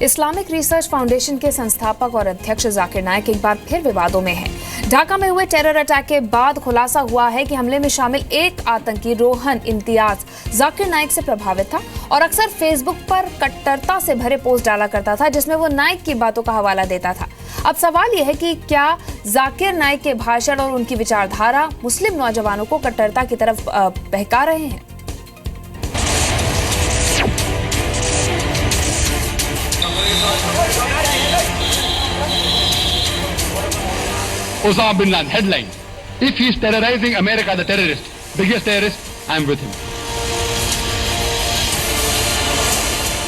Islamic research foundation के संस्थापक और अध्यक्ष जाकिर नाइक एक बार फिर विवादों में हैं। ढाका में हुए टेरर अटैक के बाद खुलासा हुआ है कि हमले में शामिल एक आतंकी रोहन इम्तियाज जाकिर नाइक से प्रभावित था और अक्सर फेसबुक पर कट्टरता से भरे पोस्ट डाला करता था, जिसमें वो नाइक की बातों का हवाला देता था। अब सवाल यह है कि क्या जाकिर नाइक के भाषण और उनकी विचारधारा मुस्लिम नौजवानों को कट्टरता की तरफ बहका रहे हैं? Osama bin Laden headline: If he is terrorizing America, the terrorist, biggest terrorist, I am with him.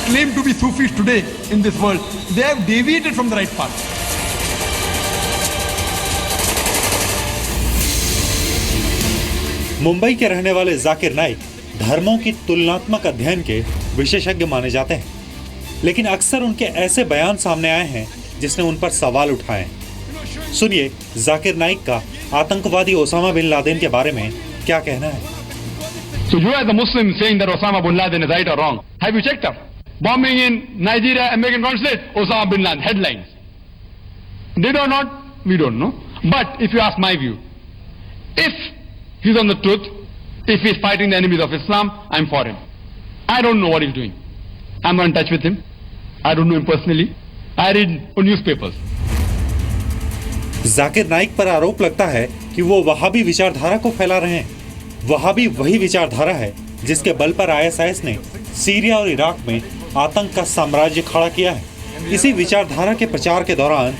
Claim to be Sufis today in this world, they have deviated from the right path. Mumbai के रहने वाले जाकिर नाइक धर्मों की तुलनात्मक अध्ययन के विशेषज्ञ माने जाते हैं, लेकिन अक्सर उनके ऐसे बयान सामने आए हैं जिसने उन पर सवाल उठाए हैं। सुनिए जाकिर नाइक का आतंकवादी ओसामा बिन लादेन के बारे में क्या कहना है। So you as a Muslim saying that Osama bin Laden is right or wrong? Have you checked up? Bombing in Nigeria, American consulate, Osama bin Laden headlines. Did or not? We don't know. But if you ask my view, if he's on the truth, if he's fighting the enemies of Islam, I'm for him. I don't know what he's doing. I'm not in touch with him. I don't know him personally. I read newspapers. Zakir Naik पर आरोप लगता है कि वो वहाबी विचारधारा को फैला रहे हैं। वहाबी वही विचारधारा है जिसके बल पर आईएसआईएस ने सीरिया और इराक में आतंक का साम्राज्य खड़ा किया है। इसी विचारधारा के प्रचार के दौरान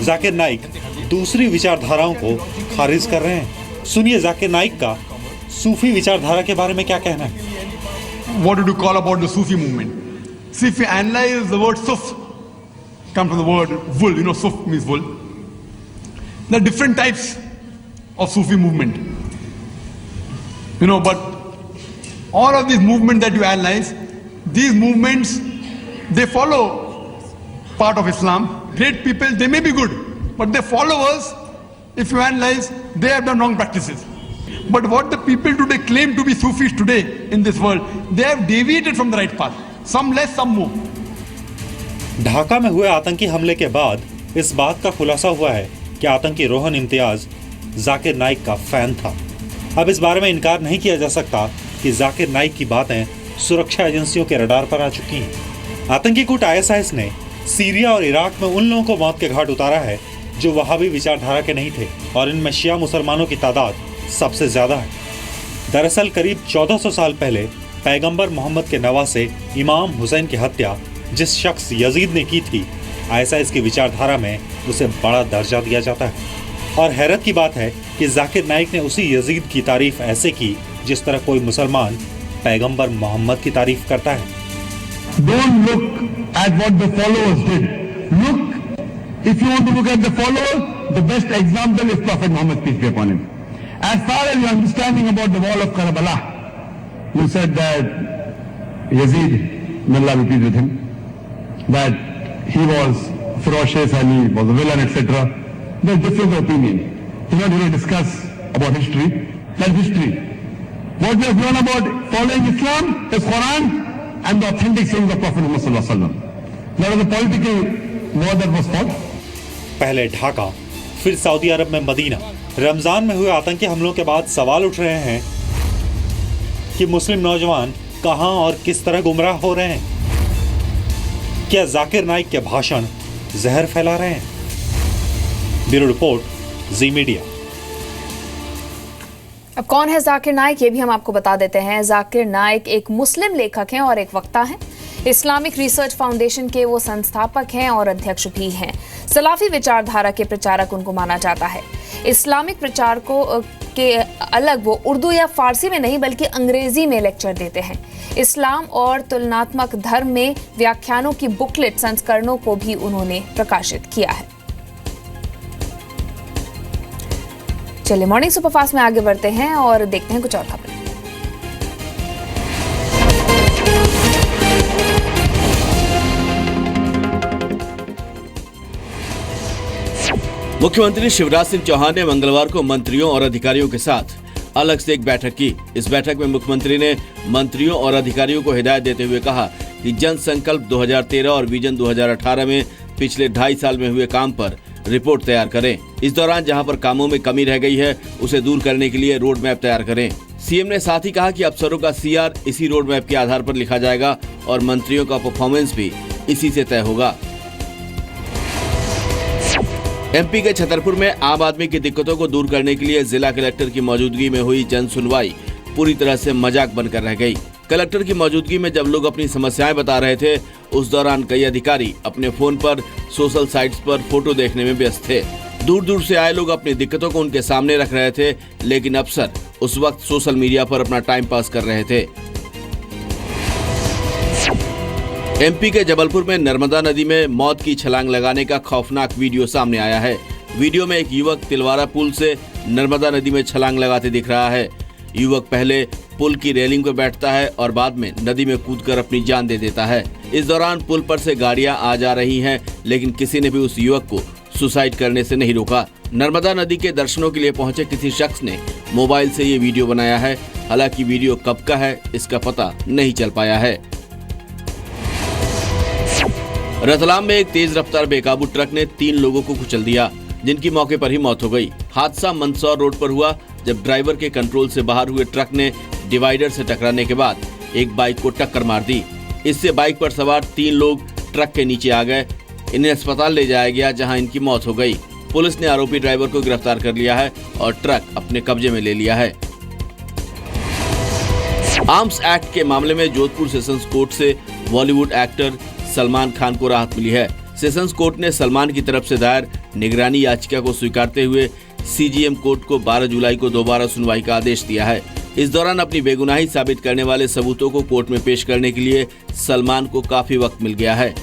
जाकिर नाइक दूसरी विचारधाराओं को खारिज कर रहे हैं। सुनिए जाकिर नाइक का सूफी विचारधारा के बारे में क्या कहना है। What did you call about the Sufi movement? See, if you analyze the word Suf, comes from the word wool. You know, Suf means wool. There are different types of Sufi movement. You know, but all of these movements that you analyze, these movements, they follow part of Islam. Great people, they may be good, but their followers, if you analyze, they have done wrong practices. But what the people today claim to be Sufis today in this world, they have deviated from the right path. Some less, some more. Dhaka में हुए आतंकी हमले के बाद इस बात का खुलासा हुआ है कि आतंकी रोहन इम्तियाज जाकिर नाइक का फैन था। अब इस बारे में इनकार नहीं किया जा सकता कि जाकिर नाइक की बातें सुरक्षा एजेंसियों के रडार पर आ चुकी हैं। आतंकी गुट आईएसआईएस ने सीरिया और इराक में उन लोगों को मौत के घाट उतारा है जो वहाबी विचारधारा के नहीं थे, और इनमें शिया मुसलमानों की तादाद सबसे ज्यादा है। दरअसल करीब 1400 साल पहले पैगंबर मोहम्मद के नवासे इमाम हुसैन की हत्या जिस शख्स यजीद ने की थी, आईएसआईएस की विचारधारा में उसे बड़ा दर्जा दिया जाता है। और हैरत की बात है कि जाकिर नाइक ने उसी यजीद की तारीफ ऐसे की जिस तरह कोई मुसलमान पैगंबर मोहम्मद की तारीफ करता है। Don't look at what the followers did. Look, if you want to look at the followers, the best example is Prophet Muhammad, peace be upon him. As far as your understanding about the wall of Karbala, you said that Yazid, may Allah be pleased with him, that he was ferocious and he was a villain, etc. There's different opinion. We're not going to discuss about history. That's history. What we have learned about following Islam is Quran and the authentic sayings of Prophet Muhammad sallallahu alaihi wasallam. There was a political war that was fought. पहले ढाका, फिर Saudi अरब में Medina. Ramzan में हुए आतंकी हमलों के बाद सवाल उठ रहे हैं कि मुस्लिम नौजवान कहां और किस तरह गुमराह हो रहे हैं। क्या जाकिर नाइक के भाषण जहर फैला रहे हैं? ब्यूरो रिपोर्ट, जी मीडिया। अब कौन है जाकिर नाइक, ये भी हम आपको बता देते हैं। जाकिर नाइक एक मुस्लिम लेखक हैं और एक वक्ता हैं। इस्लामिक रिसर्च फाउंडेशन के वो संस्थापक हैं और अध्यक्ष भी हैं। सलाफी विचारधारा के प्रचारक उनको माना जाता है। इस्लामिक प्रचारकों के अलग वो उर्दू या फारसी में नहीं बल्कि अंग्रेजी में लेक्चर देते हैं। इस्लाम और तुलनात्मक धर्म में व्याख्यानों की बुकलेट संस्करणों को भी उन्होंने प्रकाशित किया है। चलिए मॉर्निंग सुपरफास्ट में आगे बढ़ते हैं और देखते हैं कुछ और खबरें। मुख्यमंत्री शिवराज सिंह चौहान ने मंगलवार को मंत्रियों और अधिकारियों के साथ अलग से एक बैठक की। इस बैठक में मुख्यमंत्री ने मंत्रियों और अधिकारियों को हिदायत देते हुए कहा कि जन संकल्प 2013 और विजन 2018 में पिछले 2.5 साल में हुए काम पर रिपोर्ट तैयार करें। इस दौरान जहां पर कामों में कमी रह गई है उसे दूर करने के लिए रोड मैप तैयार करें। सीएम ने साथ ही कहा कि अफसरों का सीआर इसी रोड मैप के आधार पर लिखा जाएगा और मंत्रियों का परफॉर्मेंस भी इसी से तय होगा। एमपी के छतरपुर में आम आदमी की दिक्कतों को दूर करने के लिए जिला कलेक्टर की मौजूदगी में हुई जन सुनवाई पूरी तरह से मजाक बनकर रह गई। कलेक्टर की मौजूदगी में जब लोग अपनी समस्याएं बता रहे थे, उस दौरान कई अधिकारी अपने फोन पर सोशल साइट्स पर फोटो देखने में व्यस्त थे। दूर दूर से आए लोग अपनी दिक्कतों को उनके सामने रख रहे थे, लेकिन अफसर उस वक्त सोशल मीडिया पर अपना टाइम पास कर रहे थे। एमपी के जबलपुर में नर्मदा नदी में मौत की छलांग लगाने का खौफनाक वीडियो सामने आया है। वीडियो में एक युवक तिलवारा पुल से नर्मदा नदी में छलांग लगाते दिख रहा है। युवक पहले पुल की रेलिंग पर बैठता है और बाद में नदी में कूदकर अपनी जान दे देता है। इस दौरान पुल पर से गाड़ियां आ जा रही हैं, लेकिन किसी ने भी उस युवक को सुसाइड करने से नहीं रोका। नर्मदा नदी के दर्शनों के लिए पहुंचे किसी शख्स ने मोबाइल से ये वीडियो बनाया है। हालांकि वीडियो कब का है इसका पता नहीं चल पाया है। रतलाम में एक तेज रफ्तार बेकाबू ट्रक ने 3 लोगों को कुचल दिया, जिनकी मौके पर ही मौत हो गई। हादसा मंदसौर रोड पर हुआ, जब ड्राइवर के कंट्रोल से बाहर हुए ट्रक ने डिवाइडर से टकराने के बाद एक बाइक को टक्कर मार दी। इससे बाइक पर सवार 3 लोग ट्रक के नीचे आ गए। इन्हें अस्पताल ले जाया गया, जहां इनकी मौत हो गई। पुलिस ने आरोपी ड्राइवर को गिरफ्तार कर लिया है और ट्रक अपने कब्जे में ले लिया है। आर्म्स एक्ट के मामले में जोधपुर सेशंस कोर्ट से बॉलीवुड एक्टर सलमान खान को राहत मिली है। सेशंस कोर्ट ने सलमान की तरफ से दायर निगरानी याचिका को स्वीकारते हुए सीजीएम कोर्ट को 12 जुलाई को दोबारा सुनवाई का आदेश दिया है। इस दौरान अपनी बेगुनाही साबित करने वाले सबूतों को कोर्ट में पेश करने के लिए सलमान को काफी वक्त मिल गया है।